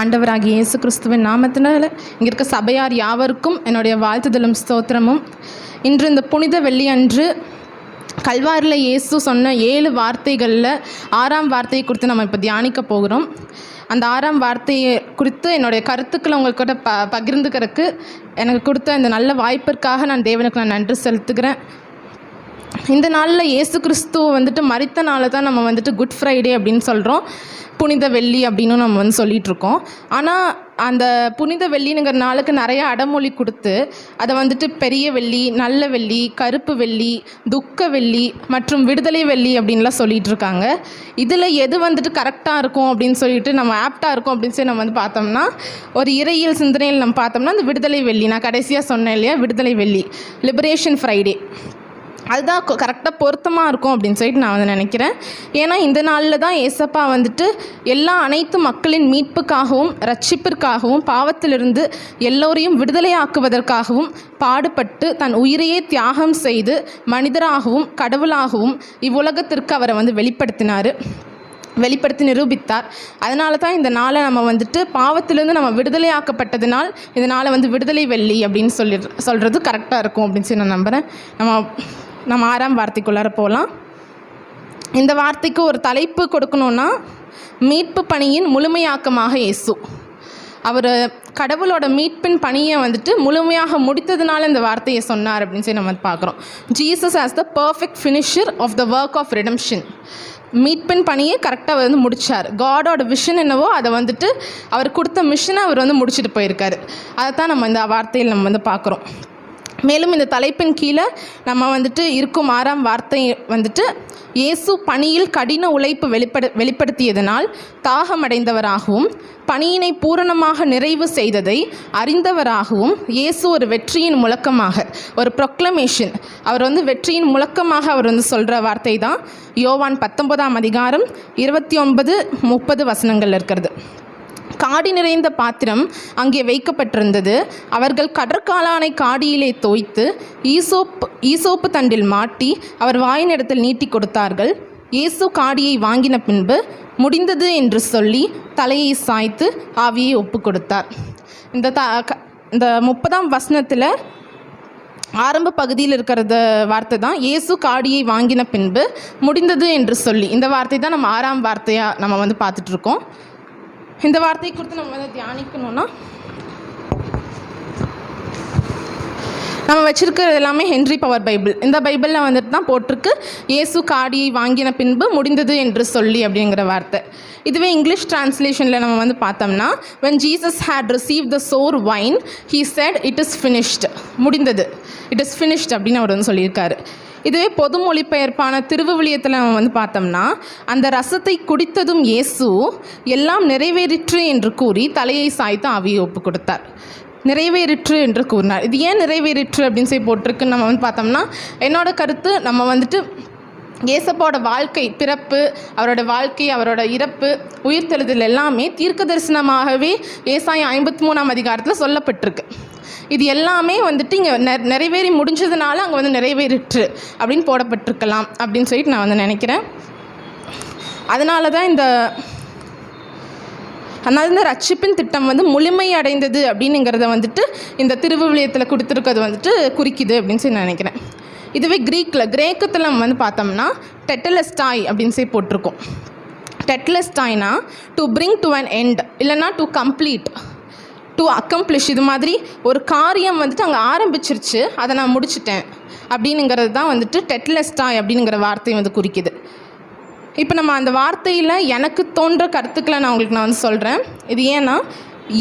ஆண்டவராகிய இயேசு கிறிஸ்துவின் நாமத்தினால் இங்கே இருக்க சபையார் யாவருக்கும் என்னுடைய வாழ்த்துதலும் ஸ்தோத்திரமும். இன்று இந்த புனித வெள்ளி அன்று கல்வாரில் இயேசு சொன்ன 7 வார்த்தைகளில் 6ஆம் வார்த்தையை குறித்து நம்ம இப்போ தியானிக்க போகிறோம். அந்த 6ஆம் வார்த்தையை குறித்து என்னுடைய கருத்துக்களை உங்கள்கிட்ட பகிர்ந்துக்கிறதுக்கு எனக்கு கொடுத்த இந்த நல்ல வாய்ப்பிற்காக நான் தேவனுக்கு நன்றி செலுத்துகிறேன். இந்த நாளில் இயேசு கிறிஸ்து மரித்த நாளை தான் நம்ம குட் ஃப்ரைடே அப்படின்னு சொல்கிறோம், புனித வெள்ளி அப்படின்னு நம்ம சொல்லிகிட்ருக்கோம். ஆனால் அந்த புனித வெள்ளிங்கிற நாளுக்கு நிறைய அடமொழி கொடுத்து அதை பெரிய வெள்ளி, நல்ல வெள்ளி, கருப்பு வெள்ளி, துக்க வெள்ளி மற்றும் விடுதலை வெள்ளி அப்படின்லாம் சொல்லிகிட்டு இருக்காங்க. இதில் எது கரெக்டாக இருக்கும் அப்படின்னு சொல்லிட்டு நம்ம ஆப்டாக இருக்கும் அப்படின்னு சொல்லி நம்ம பார்த்தோம்னா, ஒரு இறையியல் சிந்தனையில் நம்ம பார்த்தோம்னா அந்த விடுதலை வெள்ளி, நான் கடைசியாக சொன்னேன் இல்லையா, விடுதலை வெள்ளி, லிபரேஷன் ஃப்ரைடே, அதுதான் கரெக்டாக பொருத்தமாக இருக்கும் அப்படின்னு சொல்லிட்டு நான் நினைக்கிறேன். ஏன்னா இந்த நாளில் தான் ஏசப்பா அனைத்து மக்களின் மீட்புக்காகவும் ரட்சிப்பிற்காகவும் பாவத்திலிருந்து எல்லோரையும் விடுதலையாக்குவதற்காகவும் பாடுபட்டு தன் உயிரையே தியாகம் செய்து மனிதராகவும் கடவுளாகவும் இவ்வுலகத்திற்கு அவரை வெளிப்படுத்தி நிரூபித்தார். அதனால தான் இந்த நாளை நம்ம பாவத்திலிருந்து நம்ம விடுதலையாக்கப்பட்டதுனால் இந்த நாளை விடுதலை வெள்ளி அப்படின்னு சொல்கிறது கரெக்டாக இருக்கும் அப்படின்னு சொல்லி நான் நம்புகிறேன். நம்ம 6ஆம் வார்த்தைக்குள்ளார போகலாம். இந்த வார்த்தைக்கு ஒரு தலைப்பு கொடுக்கணுன்னா, மீட்பு பணியின் முழுமையாக்கமாக இயேசு. அவர் கடவுளோட மீட்பின் பணியை முழுமையாக முடித்ததுனால இந்த வார்த்தையை சொன்னார் அப்படின்னு சொல்லி நம்ம பார்க்குறோம். Jesus as the perfect finisher of the work of redemption. மீட்பின் பணியை கரெக்டாக முடித்தார். காடோட விஷன் என்னவோ அதை அவர் கொடுத்த மிஷனை அவர் முடிச்சுட்டு போயிருக்காரு. அதை தான் நம்ம இந்த வார்த்தையில் நம்ம பார்க்குறோம். மேலும் இந்த தலைப்பின் கீழே நம்ம இருக்கும் 6ஆம் வார்த்தை இயேசு பணியில் கடின உழைப்பு வெளிப்படுத்தியதனால் தாகமடைந்தவராகவும் பணியினை பூரணமாக நிறைவு செய்ததை அறிந்தவராகவும் இயேசு ஒரு வெற்றியின் முழக்கமாக, ஒரு ப்ரொக்ளமேஷன், அவர் வெற்றியின் முழக்கமாக அவர் சொல்கிற வார்த்தை தான் யோவான் 19ஆம் அதிகாரம் 29-30 வசனங்கள் இருக்கிறது. காடி நிறைந்த பாத்திரம் அங்கே வைக்கப்பட்டிருந்தது. அவர்கள் கடற்காளானை காடியிலே தோய்த்து ஈசோப்பு தண்டில் மாட்டி அவர் வாயினிடத்தில் நீட்டி கொடுத்தார்கள். இயேசு காடியை வாங்கின பின்பு முடிந்தது என்று சொல்லி தலையை சாய்த்து ஆவியை ஒப்பு கொடுத்தார். இந்த 30ஆம் வசனத்தில் ஆரம்ப பகுதியில் இருக்கிற வார்த்தை தான் இயேசு காடியை வாங்கின பின்பு முடிந்தது என்று சொல்லி. இந்த வார்த்தை தான் நம்ம 6ஆம் வார்த்தையாக நம்ம பார்த்துட்ருக்கோம். இந்த வார்த்தையை குறித்து நம்ம தியானிக்கணும்னா, நம்ம வச்சுருக்கிறது எல்லாமே ஹென்ரி பவர் பைபிள். இந்த பைபிளில் தான் போட்டிருக்கு இயேசு காடியை வாங்கின பின்பு முடிந்தது என்று சொல்லி அப்படிங்கிற வார்த்தை. இதுவே இங்கிலீஷ் டிரான்ஸ்லேஷனில் நம்ம பார்த்தோம்னா, when Jesus had received the sour wine he said it is finished. முடிந்தது, it is finished அப்படின்னு அவர் சொல்லியிருக்காரு. இதுவே பொது மொழிபெயர்ப்பான திருவிவிலியத்தில் நம்ம பார்த்தோம்னா, அந்த ரசத்தை குடித்ததும் இயேசு எல்லாம் நிறைவேறிற்று என்று கூறி தலையை சாய்த்து ஆவியை ஒப்பு கொடுத்தார். நிறைவேறிற்று என்று கூறினார். இது ஏன் நிறைவேறிற்று அப்படின்னு சொல்லி போட்டிருக்குன்னு நம்ம பார்த்தோம்னா, என்னோட கருத்து, நம்ம ஏசப்பாவோட வாழ்க்கை, பிறப்பு, அவரோட வாழ்க்கை, அவரோட இறப்பு, உயிர்த்தெழுதல் எல்லாமே தீர்க்க தரிசனமாகவே ஏசாயா 53ஆம் அதிகாரத்தில் சொல்லப்பட்டிருக்கு. இது எல்லாமே இங்கே நிறைவேறி முடிஞ்சதுனால அங்கே நிறைவேறிற்று அப்படின்னு போடப்பட்டிருக்கலாம் அப்படின்னு சொல்லிட்டு நான் நினைக்கிறேன். அதனால தான் இந்த ரட்சிப்பின் திட்டம் முழுமை அடைந்தது அப்படின்னுங்கிறத இந்த திருவிவிலியத்தில் கொடுத்துருக்கிறது குறிக்குது அப்படின்னு சொல்லி நான் நினைக்கிறேன். இதுவே கிரேக்கத்தில் நம்ம பார்த்தோம்னா டெட்டலஸ்டாய் அப்படின்னு சொல்லி போட்டிருக்கோம். டெட்டலஸ்டாய்னா to bring to an end, இல்லைனா டு கம்ப்ளீட், டு அக்கம்ப்ளிஷ். இது மாதிரி ஒரு காரியம் அங்கே ஆரம்பிச்சிருச்சு, அதை நான் முடிச்சிட்டேன் அப்படின்னுங்கிறது தான் டெட்டலஸ்டாய் அப்படிங்கிற வார்த்தை குறிக்குது. இப்போ நம்ம அந்த வார்த்தையில் எனக்கு தோன்ற கருத்துக்களை நான் உங்களுக்கு சொல்கிறேன். இது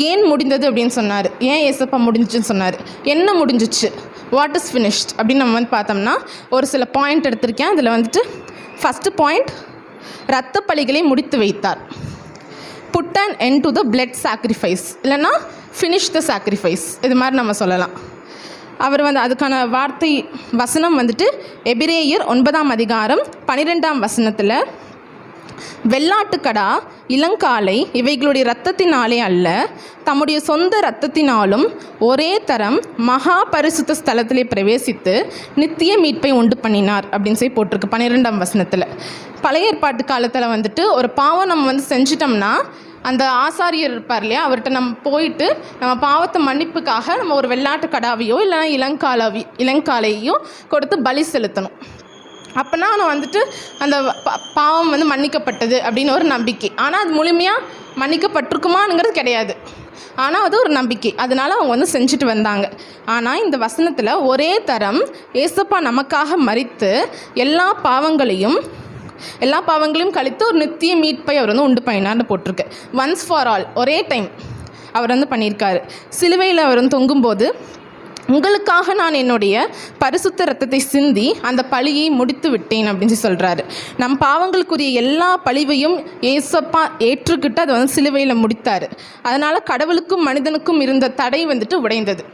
ஏன் முடிந்தது அப்படின்னு சொன்னார், ஏன் ஏசப்பா முடிஞ்சுன்னு சொன்னார், என்ன முடிஞ்சிச்சு, வாட் இஸ் ஃபினிஷ்ட் அப்படின்னு நம்ம பார்த்தோம்னா ஒரு சில பாயிண்ட் எடுத்திருக்கேன். அதில் ஃபஸ்ட்டு பாயிண்ட், இரத்த பலிகளை முடித்து வைத்தார். Put an end to the blood sacrifice, இல்லைன்னா ஃபினிஷ் த சாக்ரிஃபைஸ், இது மாதிரி நம்ம சொல்லலாம். அவர் அதுக்கான வார்த்தை வசனம் எபிரேயர் 9ஆம் அதிகாரம் 12ஆம் வசனத்தில், வெள்ளாட்டுக்கடா, இளங்காளை இவைகளுடைய இரத்தத்தினாலே அல்ல, தம்முடைய சொந்த இரத்தத்தினாலும் ஒரே தரம் மகா பரிசுத்த ஸ்தலத்திலே பிரவேசித்து நித்திய மீட்பை உண்டு பண்ணினார் அப்படின்னு சொல்லி போட்டிருக்கு 12ஆம் வசனத்தில். பழைய ஏற்பாட்டு காலத்தில் ஒரு பாவம் நம்ம செஞ்சிட்டோம்னா அந்த ஆசாரியர் இருப்பார் இல்லையா, அவர்கிட்ட நம்ம போயிட்டு நம்ம பாவத்தை மன்னிப்புக்காக நம்ம ஒரு வெள்ளாட்டு கடாவையோ இல்லைன்னா இளங்காலையோ கொடுத்து பலி செலுத்தணும். அப்போனா நான் வந்துட்டு அந்த பாவம் வந்து மன்னிக்கப்பட்டது அப்படின்னு ஒரு நம்பிக்கை. ஆனால் அது முழுமையாக மன்னிக்கப்பட்டிருக்குமாங்கிறது கிடையாது. ஆனால் அது ஒரு நம்பிக்கை. அதனால் அவங்க வந்து செஞ்சுட்டு வந்தாங்க. ஆனால் இந்த வசனத்தில் ஒரே தரம் ஏசப்பா நமக்காக மரித்து எல்லா பாவங்களையும் கழித்து ஒரு நித்திய மீட்பை அவர் வந்து உண்டு பண்ணினார்னு போட்டிருக்கு. ஒன்ஸ் ஃபார் ஆல், ஒரே டைம் அவர் வந்து பண்ணியிருக்காரு. சிலுவையில் அவர் வந்து தொங்கும்போது, உங்களுக்காக நான் என்னுடைய பரிசுத்த ரத்தத்தை சிந்தி அந்த பழியை முடித்து விட்டேன் அப்படின்னு சொல்கிறாரு. நம் பாவங்களுக்குரிய எல்லா பழிவையும் ஏசப்பா ஏற்றுக்கிட்டு அதை வந்து சிலுவையில் முடித்தார். அதனால் கடவுளுக்கும் மனிதனுக்கும் இருந்த தடை வந்துட்டு உடைந்தது.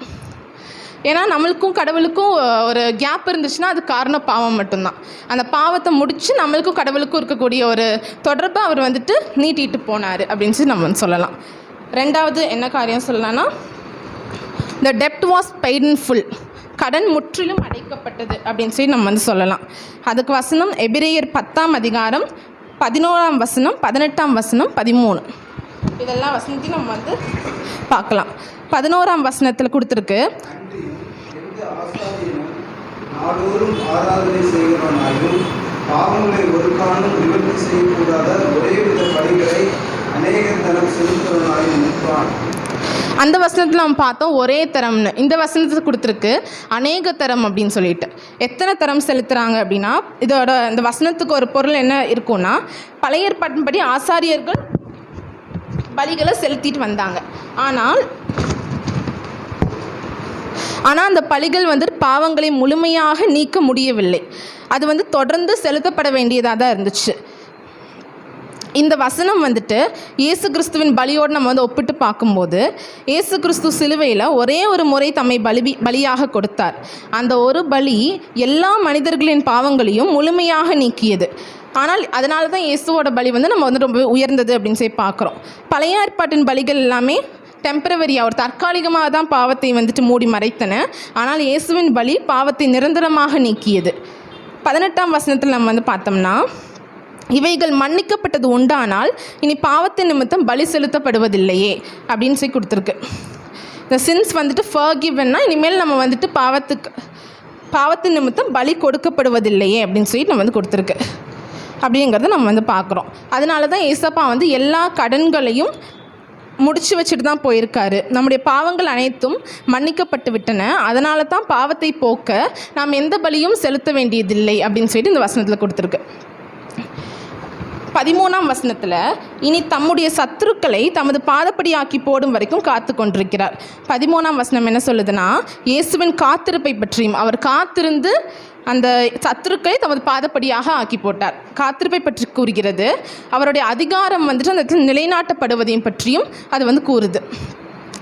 ஏன்னா நம்மளுக்கும் கடவுளுக்கும் ஒரு கேப் இருந்துச்சுன்னா அது காரணம் பாவம் மட்டும்தான். அந்த பாவத்தை முடித்து நம்மளுக்கும் கடவுளுக்கும் இருக்கக்கூடிய ஒரு தொடர்பை அவர் வந்துட்டு நீட்டிட்டு போனார் அப்படின்னு சொல்லி நம்ம வந்து சொல்லலாம். ரெண்டாவது என்ன காரியம் சொல்லலாம்னா, the debt was paid in full, கடன் முற்றிலும் அடைக்கப்பட்டது அப்படின்னு சொல்லி நம்ம வந்து சொல்லலாம். அதுக்கு வசனம் எபிரேயர் 10ஆம் அதிகாரம் 11ஆம் வசனம், 18ஆம் வசனம், 13 இதெல்லாம் வசனத்தையும் நம்ம வந்து பார்க்கலாம். 11ஆம் வசனத்தில் கொடுத்துருக்கு, நாடோறும் ஆராதனை செய்கிறவனாயும் பாவங்களை ஒரு காலம் நிவர்த்தி செய்யக்கூடாத ஒரே வித பலிகளை அநேக தரம் செலுத்துவனாயும் நிற்பான். அந்த வசனத்தில் நம்ம பார்த்தோம் ஒரே தரம்னு. இந்த வசனத்தை கொடுத்துருக்கு அநேக தரம் அப்படின்னு சொல்லிட்டு. எத்தனை தரம் செலுத்துகிறாங்க அப்படின்னா, இதோட இந்த வசனத்துக்கு ஒரு பொருள் என்ன இருக்குன்னா, பழைய ஏற்பாட்டின்படி ஆசாரியர்கள் பலிகளை செலுத்திட்டு வந்தாங்க. ஆனால் அந்த பலிகள் வந்து பாவங்களை முழுமையாக நீக்க முடியவில்லை. அது வந்து தொடர்ந்து செலுத்தப்பட வேண்டியதாக தான் இருந்துச்சு. இந்த வசனம் வந்துட்டு இயேசு கிறிஸ்துவின் பலியோடு நம்ம வந்து ஒப்பிட்டு பார்க்கும்போது, இயேசு கிறிஸ்து சிலுவையில் ஒரே ஒரு முறை தம்மை பலியாக கொடுத்தார். அந்த ஒரு பலி எல்லா மனிதர்களின் பாவங்களையும் முழுமையாக நீக்கியது. ஆனால் அதனால தான் இயேசுவோட பலி வந்து நம்ம வந்து ரொம்ப உயர்ந்தது அப்படின்னு சொல்லி பார்க்குறோம். பழைய ஏற்பாட்டின் பலிகள் எல்லாமே டெம்பரவரியாக, ஒரு தற்காலிகமாக தான் பாவத்தை வந்துட்டு மூடி மறைத்தன. ஆனால் இயேசுவின் பலி பாவத்தை நிரந்தரமாக நீக்கியது. 18ஆம் வசனத்தில் நம்ம வந்து பார்த்தோம்னா, இவைகள் மன்னிக்கப்பட்டது உண்டானால் இனி பாவத்தின் நிமித்தம் பலி செலுத்தப்படுவதில்லையே அப்படின்னு சொல்லி கொடுத்துருக்கு. இந்த சின்ஸ் வந்துட்டு ஃபர்கிவன்னா இனிமேல் நம்ம வந்துட்டு பாவத்தின் நிமித்தம் பலி கொடுக்கப்படுவதில்லையே அப்படின்னு சொல்லி நம்ம வந்து கொடுத்துருக்கு. அப்படிங்கிறத நம்ம வந்து பார்க்குறோம். அதனால தான் ஏசப்பா வந்து எல்லா கடன்களையும் முடிச்சு வச்சுட்டு தான் போயிருக்காரு. நம்முடைய பாவங்கள் அனைத்தும் மன்னிக்கப்பட்டு விட்டன. அதனால தான் பாவத்தை போக்க நாம் எந்த பலியும் செலுத்த வேண்டியதில்லை அப்படின்னு சொல்லிட்டு இந்த வசனத்தில் கொடுத்துருக்கு. 13ஆம் வசனத்தில், இனி தம்முடைய சத்துருக்களை தமது பாதப்படியாக்கி போடும் வரைக்கும் காத்து கொண்டிருக்கிறார். 13ஆம் வசனம் என்ன சொல்லுதுன்னா, இயேசுவின் காத்திருப்பை பற்றியும், அவர் காத்திருந்து அந்த சத்துருக்களை தமது பாதப்படியாக ஆக்கி போட்டார். காத்திருப்பை பற்றி கூறுகிறது. அவருடைய அதிகாரம் வந்துட்டு அந்த இடத்துல நிலைநாட்டப்படுவதையும் பற்றியும் அது வந்து கூறுது.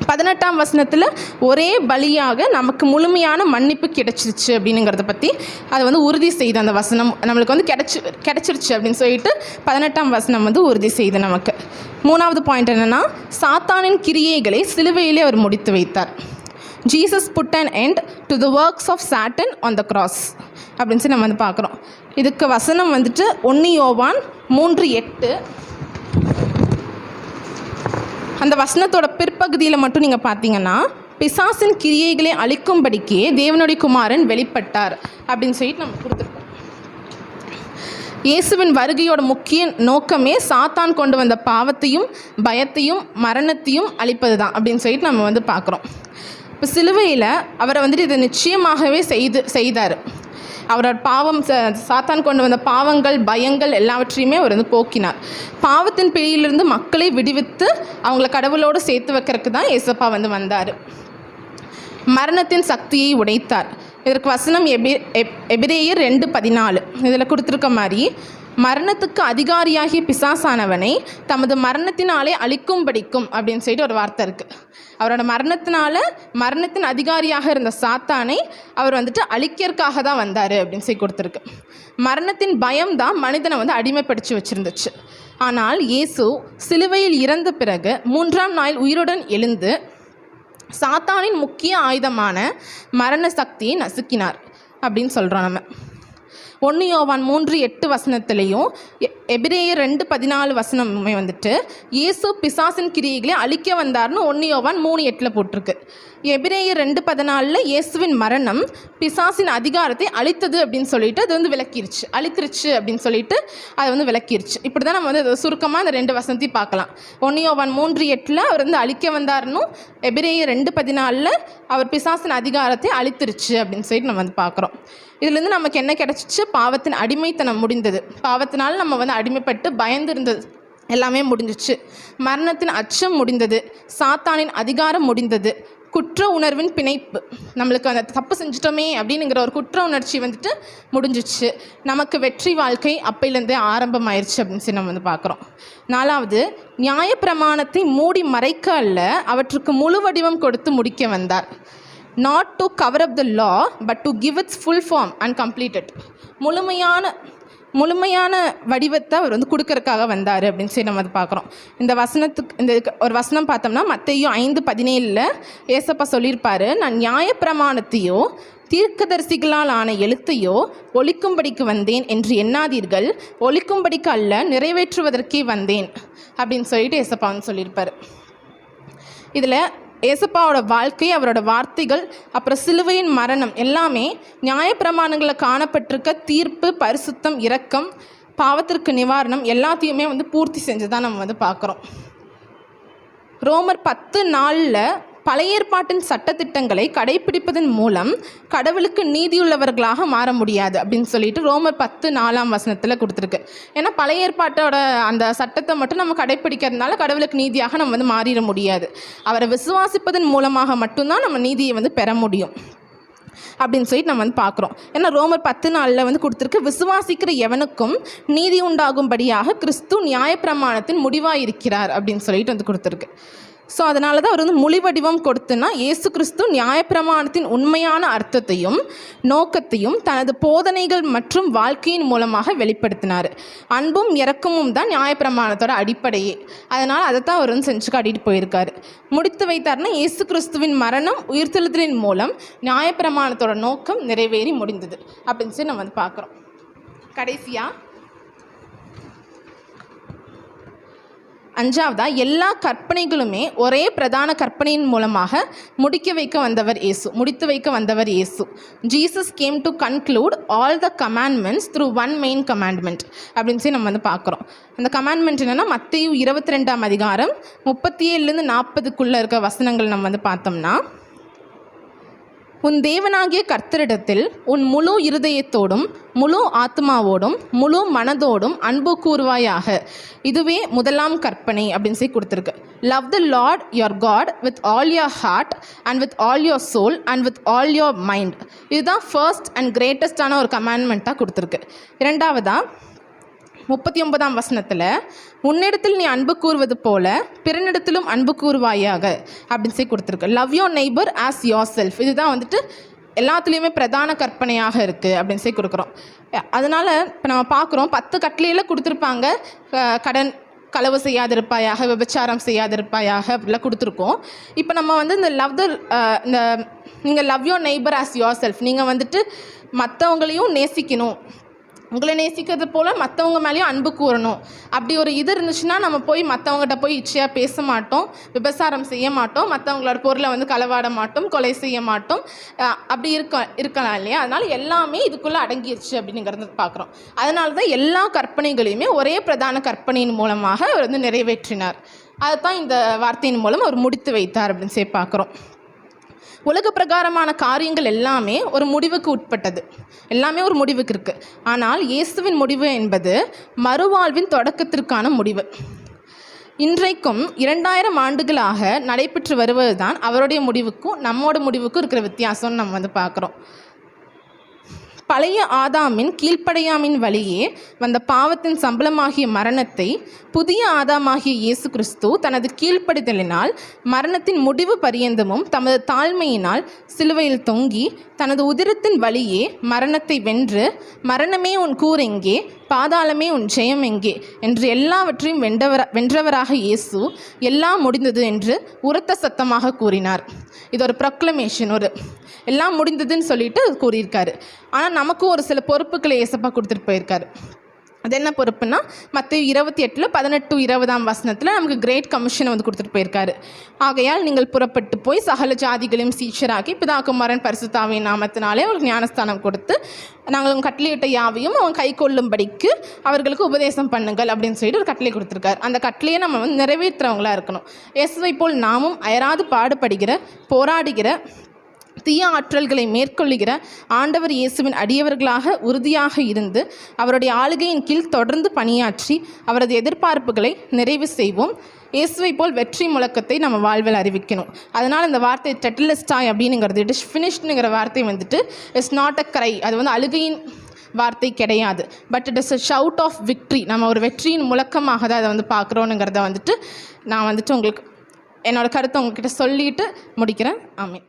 18ஆம் வசனத்தில் ஒரே பலியாக நமக்கு முழுமையான மன்னிப்பு கிடைச்சிருச்சு அப்படிங்கிறத பற்றி அதை வந்து உறுதி செய்து அந்த வசனம் நம்மளுக்கு வந்து கிடைச்சிருச்சு அப்படின்னு சொல்லிட்டு 18ஆம் வசனம் வந்து உறுதி செய்து நமக்கு. 3வது பாயிண்ட் என்னென்னா, சாத்தானின் கிரியைகளை சிலுவையிலே அவர் முடித்து வைத்தார். Jesus put an end to the works of Satan on the cross அப்படின்னு சொல்லி நம்ம வந்து பார்க்குறோம். இதுக்கு வசனம் வந்துட்டு 1 யோவான் 3:8. அந்த வசனத்தோட பிற்பகுதியில் மட்டும் நீங்கள் பார்த்தீங்கன்னா, பிசாசின் கிரியைகளை அழிக்கும்படிக்கே தேவனுடைய குமாரன் வெளிப்பட்டார் அப்படின்னு சொல்லிட்டு நம்ம கொடுத்துருக்கோம். இயேசுவின் வருகையோட முக்கிய நோக்கமே சாத்தான் கொண்டு வந்த பாவத்தையும் பயத்தையும் மரணத்தையும் அழிப்பது தான் அப்படின்னு சொல்லிட்டு நம்ம வந்து பார்க்குறோம். இப்போ சிலுவையில் அவரை வந்துட்டு இதை நிச்சயமாகவே செய்தார். அவரோட பாவம், சாத்தான் கொண்டு வந்த பாவங்கள் பயங்கள் எல்லாவற்றையுமே அவர் வந்து போக்கினார். பாவத்தின் பிடியிலிருந்து மக்களை விடுவித்து அவங்கள கடவுளோடு சேர்த்து வைக்கிறதுக்கு தான் ஏசப்பா வந்து வந்தார். மரணத்தின் சக்தியை உடைத்தார். இதற்கு வசனம் எபிரேயர் 2:14 இதில் கொடுத்துருக்க மாதிரி, மரணத்துக்கு அதிகாரியாகிய பிசாசானவனை தமது மரணத்தினாலே அழிக்கும்படிக்கும் அப்படின்னு சொல்லிட்டு ஒரு வார்த்தை இருக்குது. அவரோட மரணத்தின் அதிகாரியாக இருந்த சாத்தானை அவர் வந்துட்டு அழிக்கிறதுக்காக தான் வந்தார் அப்படின்னு சொல்லி கொடுத்துருக்கு. மரணத்தின் பயம் தான் மனிதனை வந்து அடிமைப்படுத்தி வச்சுருந்துச்சு. ஆனால் இயேசு சிலுவையில் இறந்த பிறகு 3ஆம் நாள் உயிருடன் எழுந்து சாத்தானின் முக்கிய ஆயுதமான மரண சக்தியை நசுக்கினார் அப்படின்னு சொல்கிறோம். நம்ம 1 யோவான் 3:8 வசனத்திலையும் எபிரேயர் 2:14 வந்துட்டு இயேசு பிசாசின் கிரியைகளை அழிக்க வந்தார்னு 1 யோவான் 3:8 போட்டிருக்கு. எபிரேயர் 2:14 இயேசுவின் மரணம் பிசாசின் அதிகாரத்தை அழித்தது அப்படின்னு சொல்லிட்டு அது வந்து அழித்திருச்சு அப்படின்னு சொல்லிட்டு அது வந்து விளக்கிருச்சு. இப்படி தான் நம்ம வந்து சுருக்கமாக இந்த 2 வசனத்தையும் பார்க்கலாம். 1 யோவான் 3:8 அவர் வந்து அழிக்க வந்தார்னும், எபிரேயர் 2:14 அவர் பிசாசின் அதிகாரத்தை அழித்திருச்சு அப்படின்னு சொல்லிட்டு நம்ம வந்து பார்க்குறோம். இதுலேருந்து நமக்கு என்ன கிடச்சிச்சு? பாவத்தின் அடிமைத்தனம் முடிந்தது. பாவத்தினால் நம்ம வந்து அடிமைப்பட்டு பயந்து இருந்தது எல்லாமே முடிஞ்சிச்சு. மரணத்தின் அச்சம் முடிந்தது. சாத்தானின் அதிகாரம் முடிந்தது. குற்ற உணர்வின் பிணைப்பு, நம்மளுக்கு அந்த தப்பு செஞ்சிட்டோமே அப்படின்னுங்கிற ஒரு குற்ற உணர்ச்சி வந்துட்டு முடிஞ்சிச்சு. நமக்கு வெற்றி வாழ்க்கை அப்பையிலேருந்தே ஆரம்பமாயிருச்சு அப்படின்னு சொல்லி நம்ம வந்து பார்க்குறோம். 4வது, நியாயப்பிரமாணத்தை மூடி மறைக்க அல்ல, அவற்றுக்கு முழு வடிவம் கொடுத்து முடிக்க வந்தார். not to cover up the law but to give its full form and complete it. முழுமையான வடிவத்தை அவர் வந்து கொடுக்கறதுக்காக வந்தார் அப்படின்னு சொல்லி நம்ம அதை பார்க்குறோம். இந்த ஒரு வசனம் பார்த்தோம்னா மத்தேயு 5:17 ஏசப்பா சொல்லியிருப்பார், நான் நியாயப்பிரமாணத்தையோ தீர்க்கதரிசிகளால் ஆன எழுத்தையோ ஒழிக்கும்படிக்கு வந்தேன் என்று எண்ணாதீர்கள், ஒழிக்கும்படிக்கு அல்ல நிறைவேற்றுவதற்கே வந்தேன் அப்படின்னு சொல்லிட்டு ஏசப்பா வந்து சொல்லியிருப்பார். இதில் ஏசப்பாவோட வாழ்க்கை, அவரோட வார்த்தைகள், அப்புறம் சிலுவையின் மரணம் எல்லாமே நியாயப்பிரமாணங்களில் காணப்பட்டிருக்க தீர்ப்பு, பரிசுத்தம், இரக்கம், பாவத்திற்கு நிவாரணம் எல்லாத்தையுமே வந்து பூர்த்தி செஞ்சுதான் நம்ம வந்து பார்க்குறோம். ரோமர் 10:4 பழைய ஏற்பாட்டின் சட்டத்திட்டங்களை கடைப்பிடிப்பதன் மூலம் கடவுளுக்கு நீதியுள்ளவர்களாக மாற முடியாது அப்படின்னு சொல்லிட்டு ரோமர் 10:4 கொடுத்துருக்கு. ஏன்னா பழைய ஏற்பாட்டோட அந்த சட்டத்தை மட்டும் நம்ம கடைப்பிடிக்கிறதுனால கடவுளுக்கு நீதியாக நம்ம வந்து மாறிட முடியாது. அவரை விசுவாசிப்பதன் மூலமாக மட்டும்தான் நம்ம நீதியை வந்து பெற முடியும் அப்படின்னு சொல்லிட்டு நம்ம வந்து பார்க்குறோம். ஏன்னா ரோமர் 10:4 வந்து கொடுத்துருக்கு, விசுவாசிக்கிற எவனுக்கும் நீதி உண்டாகும்படியாக கிறிஸ்து நியாயப்பிரமாணத்தின் முடிவாக இருக்கிறார் அப்படின்னு சொல்லிட்டு வந்து கொடுத்துருக்கு. ஸோ அதனால தான் அவர் வந்து மொழி வடிவம் கொடுத்துன்னா இயேசு கிறிஸ்து நியாயப்பிரமாணத்தின் உண்மையான அர்த்தத்தையும் நோக்கத்தையும் தனது போதனைகள் மற்றும் வாழ்க்கையின் மூலமாக வெளிப்படுத்தினார். அன்பும் இரக்கமும் தான் நியாயப்பிரமாணத்தோட அடிப்படையே. அதனால் அதை தான் அவர் வந்து செஞ்சு காட்டிட்டு போயிருக்காரு. முடித்து வைத்தார்னா இயேசு கிறிஸ்துவின் மரணம் உயிர்த்தெழுதலின் மூலம் நியாயப்பிரமாணத்தோட நோக்கம் நிறைவேறி முடிந்தது அப்படின்னு சொல்லி நம்ம வந்து பார்க்குறோம். கடைசியாக 5வதா, எல்லா கற்பனைகளுமே ஒரே பிரதான கற்பனையின் மூலமாக முடித்து வைக்க வந்தவர் இயேசு. Jesus came to conclude all the commandments through one main commandment அப்படின்னு சொல்லி நம்ம வந்து பார்க்குறோம். அந்த கமாண்ட்மெண்ட் என்னென்னா மத்தேயு 22 37-40 இருக்க வசனங்கள் நம்ம வந்து பார்த்தோம்னா, உன் தேவனாகிய கர்த்தரிடத்தில் உன் முழு இருதயத்தோடும் முழு ஆத்மாவோடும் முழு மனதோடும் அன்பு கூறுவாயாக, இதுவே முதலாம் கற்பனை அப்படின்னு சொல்லி கொடுத்துருக்கு. Love the lord your God with all your heart and with all your soul and with all your mind. இதுதான் ஃபர்ஸ்ட் அண்ட் கிரேட்டஸ்டான ஒரு கமாண்ட்மெண்ட்டாக கொடுத்துருக்கு. 2வதா 39 உன்னிடத்தில் நீ அன்பு கூறுவது போல பிறனிடத்திலும் அன்பு கூறுவாயாக அப்படின்னு சொல்லி கொடுத்துருக்கு. Love your neighbour as your self. இதுதான் வந்துட்டு எல்லாத்துலேயுமே பிரதான கற்பனையாக இருக்குது அப்படின்னு சொல்லி கொடுக்குறோம். அதனால் இப்போ நம்ம பார்க்குறோம் 10 கட்டளையில் கொடுத்துருப்பாங்க, களவு செய்யாதிருப்பாயாக, விபச்சாரம் செய்யாதிருப்பாயாக அப்படிலாம் கொடுத்துருக்கோம். இப்போ நம்ம வந்து இந்த நீங்கள் love your neighbour as your self, நீங்கள் வந்துட்டு மற்றவங்களையும் நேசிக்கணும், உங்களை நேசிக்கிறது போல் மற்றவங்க மேலேயும் அன்பு கூறணும். அப்படி ஒரு இது இருந்துச்சுன்னா நம்ம போய் மற்றவங்ககிட்ட போய் இச்சையாக பேச மாட்டோம், விபச்சாரம் செய்ய மாட்டோம், மற்றவங்களோட பொருளை வந்து களவாட மாட்டோம், கொலை செய்ய மாட்டோம், அப்படி இருக்கலாம் இல்லையா? அதனால் எல்லாமே இதுக்குள்ளே அடங்கிடுச்சு அப்படிங்கிறது பார்க்குறோம். அதனால தான் எல்லா கற்பனைகளையுமே ஒரே பிரதான கற்பனையின் மூலமாக அவர் வந்து நிறைவேற்றினார். அதுதான் இந்த வார்த்தையின் மூலம் அவர் முடித்து வைத்தார் அப்படின்னு சொல்லி பார்க்குறோம். உலக பிரகாரமான காரியங்கள் எல்லாமே ஒரு முடிவுக்கு உட்பட்டது, எல்லாமே ஒரு முடிவுக்கு இருக்குது. ஆனால் இயேசுவின் முடிவு என்பது மறுவாழ்வின் தொடக்கத்திற்கான முடிவு. இன்றைக்கும் 2000 ஆண்டுகளாக நடைபெற்று வருவது தான் அவருடைய முடிவுக்கும் நம்மோட முடிவுக்கும் இருக்கிற வித்தியாசம்னு நம்ம வந்து பார்க்குறோம். பழைய ஆதாமின் கீழ்ப்படையாமின் வழியே வந்த பாவத்தின் சம்பளமாகிய மரணத்தை புதிய ஆதாமாகிய இயேசு கிறிஸ்து தனது கீழ்ப்படிதலினால் மரணத்தின் முடிவு பரியந்தமும் தமது தாழ்மையினால் சிலுவையில் தொங்கி தனது உதிரத்தின் வழியே மரணத்தை வென்று, மரணமே உன் கூர் எங்கே, பாதாளமே உன் ஜெயம் எங்கே என்று எல்லாவற்றையும் வென்றவராக இயேசு எல்லாம் முடிந்தது என்று உரத்த சத்தமாக கூறினார். இது ஒரு ப்ரொக்ளமேஷன், ஒரு எல்லாம் முடிந்ததுன்னு சொல்லிட்டு கூறியிருக்காரு. ஆனால் நமக்கும் ஒரு சில பொறுப்புகளை ஏசப்பா கொடுத்துட்டு போயிருக்காரு. அது என்ன பொறுப்புன்னா மத்தேயு 28:18-20 நமக்கு கிரேட் கமிஷனை வந்து கொடுத்துட்டு போயிருக்காரு. ஆகையால் நீங்கள் புறப்பட்டு போய் சகல ஜாதிகளையும் சீஷராக்கி பிதா குமாரன் பரிசுத்த ஆவியின் நாமத்தினாலே அவங்களுக்கு ஞானஸ்தானம் கொடுத்து நாங்கள் உங்கள் கட்டளையிட்ட யாவையும் அவங்க கை கொள்ளும்படிக்கு அவர்களுக்கு உபதேசம் பண்ணுங்கள் அப்படின்னு சொல்லிட்டு ஒரு கட்டளை கொடுத்துருக்காரு. அந்த கட்டளையை நம்ம வந்து நிறைவேற்றுறவங்களா இருக்கணும். இயேசுவை போல் நாமும் அயராது பாடுபடுகிற, போராடுகிற, தீய ஆற்றல்களை மேற்கொள்ளுகிற ஆண்டவர் இயேசுவின் அடியவர்களாக உறுதியாக இருந்து அவருடைய ஆளுகையின் கீழ் தொடர்ந்து பணியாற்றி அவரது எதிர்பார்ப்புகளை நிறைவு செய்வோம். இயேசுவை போல் வெற்றி முழக்கத்தை நம்ம வாழ்வில் அறிவிக்கணும். அதனால் இந்த வார்த்தை டெட்டலிஸ்டாய் அப்படின்னுங்கிறது ஃபினிஷ்டுங்கிற வார்த்தை வந்துட்டு இட்ஸ் நாட் அ க்ரை. அது வந்து அழுகையின் வார்த்தை கிடையாது. But it is a shout of victory. நம்ம ஒரு வெற்றியின் முழக்கமாக தான் அதை வந்து பார்க்குறோனுங்கிறத வந்துட்டு நான் வந்துட்டு உங்களுக்கு என்னோடய கருத்தை உங்கள்கிட்ட சொல்லிட்டு முடிக்கிறேன். ஆமென்.